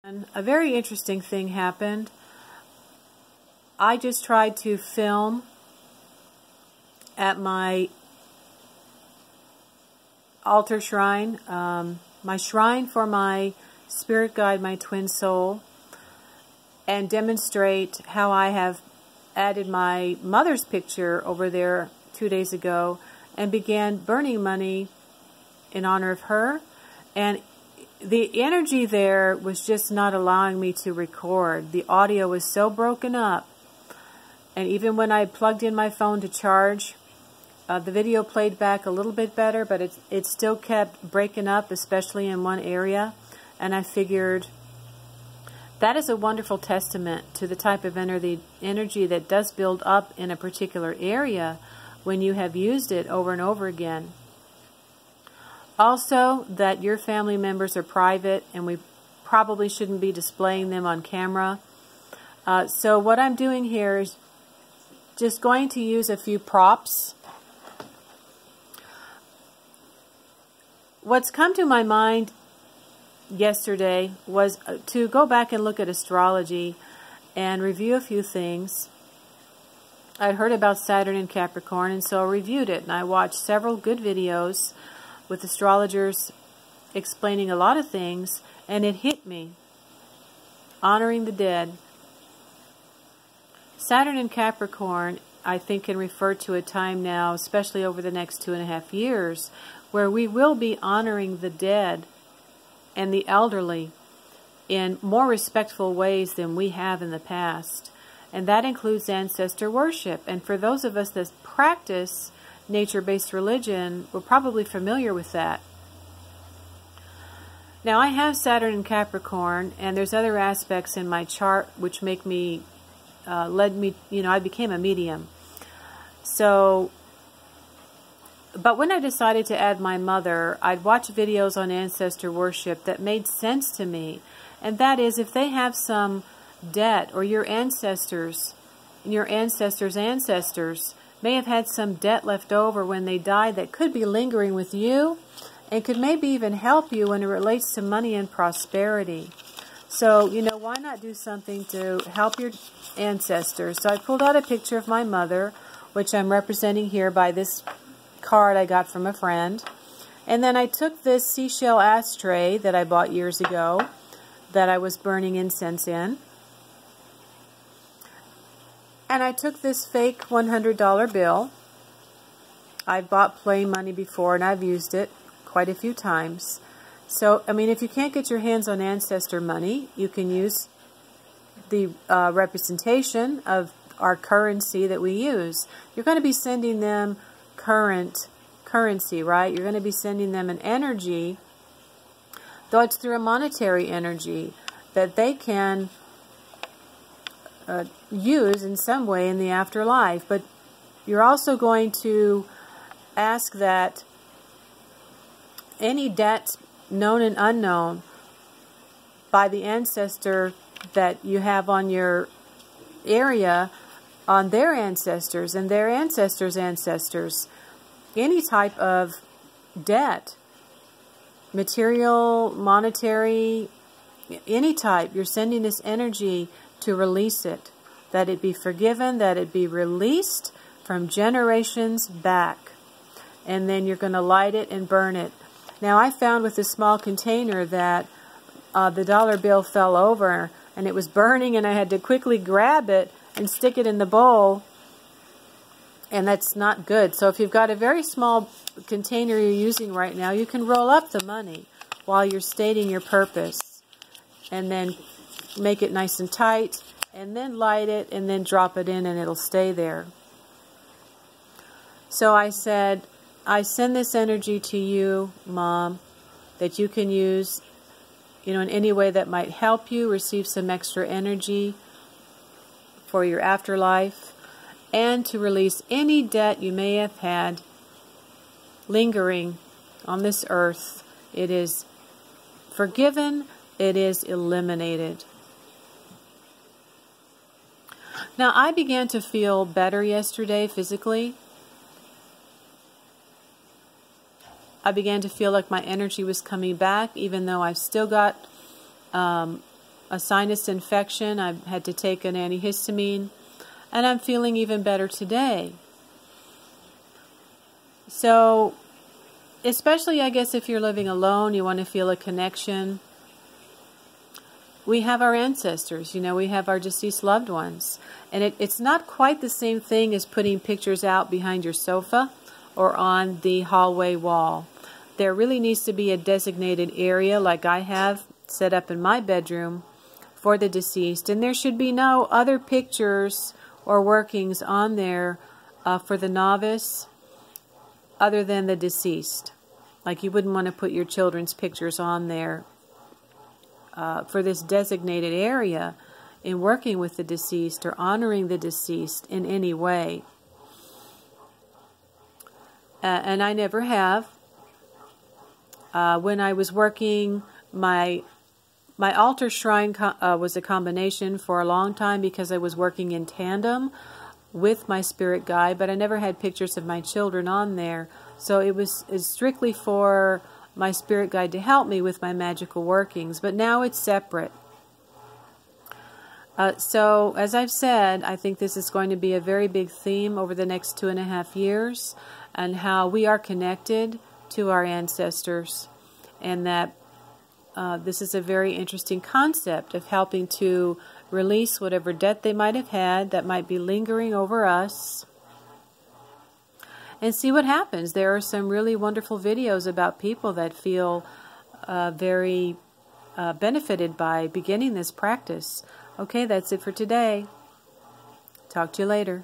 And a very interesting thing happened. I just tried to film at my altar shrine, my shrine for my spirit guide, my twin soul, and demonstrate how I have added my mother's picture over there 2 days ago and began burning money in honor of her. And the energy there was just not allowing me to record. The audio was so broken up. And even when I plugged in my phone to charge, the video played back a little bit better, but it still kept breaking up, especially in one area. And I figured that is a wonderful testament to the type of energy that does build up in a particular area when you have used it over and over again. Also, that your family members are private and we probably shouldn't be displaying them on camera. So what I'm doing here is just going to use a few props. What's come to my mind yesterday was to go back and look at astrology and review a few things. I'd heard about Saturn in Capricorn, and so I reviewed it, and I watched several good videos with astrologers explaining a lot of things, and it hit me. Honoring the dead. Saturn in Capricorn, I think, can refer to a time now, especially over the next 2.5 years, where we will be honoring the dead and the elderly in more respectful ways than we have in the past. And that includes ancestor worship. And for those of us that practice nature-based religion, we're probably familiar with that. Now, I have Saturn in Capricorn, and there's other aspects in my chart which make me, I became a medium. So, but when I decided to add my mother, I'd watch videos on ancestor worship that made sense to me. And that is, if they have some debt, or your ancestors may have had some debt left over when they died that could be lingering with you and could maybe even help you when it relates to money and prosperity. So, why not do something to help your ancestors? So I pulled out a picture of my mother, which I'm representing here by this card I got from a friend. And then I took this seashell ashtray that I bought years ago that I was burning incense in. And I took this fake $100 bill. I've bought plain money before and I've used it quite a few times. So, if you can't get your hands on ancestor money, you can use the representation of our currency that we use. You're going to be sending them current currency, right? You're going to be sending them an energy, though it's through a monetary energy that they can use in some way in the afterlife. But you're also going to ask that any debts, known and unknown, by the ancestor that you have on your area, on their ancestors and their ancestors' ancestors, any type of debt, material, monetary, any type, you're sending this energy to release it, that it be forgiven, that it be released from generations back. And then you're going to light it and burn it. Now, I found with this small container that the dollar bill fell over and it was burning, and I had to quickly grab it and stick it in the bowl, and that's not good. So if you've got a very small container you're using right now, you can roll up the money while you're stating your purpose, and then make it nice and tight, and then light it, and then drop it in, and it'll stay there. So I said, I send this energy to you, Mom, that you can use, in any way that might help you receive some extra energy for your afterlife, and to release any debt you may have had lingering on this earth. It is forgiven. It is eliminated. Now, I began to feel better yesterday physically. I began to feel like my energy was coming back, even though I've still got a sinus infection. I had to take an antihistamine, and I'm feeling even better today. So, especially, I guess, if you're living alone, you want to feel a connection. We have our ancestors, you know, we have our deceased loved ones. And it's not quite the same thing as putting pictures out behind your sofa or on the hallway wall. There really needs to be a designated area, like I have set up in my bedroom, for the deceased. And there should be no other pictures or workings on there for the novice other than the deceased. Like, you wouldn't want to put your children's pictures on there for this designated area in working with the deceased or honoring the deceased in any way. And I never have. When I was working, my altar shrine was a combination for a long time because I was working in tandem with my spirit guide, but I never had pictures of my children on there. So it was strictly for my spirit guide to help me with my magical workings, but now it's separate. So, as I've said, I think this is going to be a very big theme over the next 2.5 years, and how we are connected to our ancestors, and that this is a very interesting concept of helping to release whatever debt they might have had that might be lingering over us, and see what happens. There are some really wonderful videos about people that feel very benefited by beginning this practice. Okay, that's it for today. Talk to you later.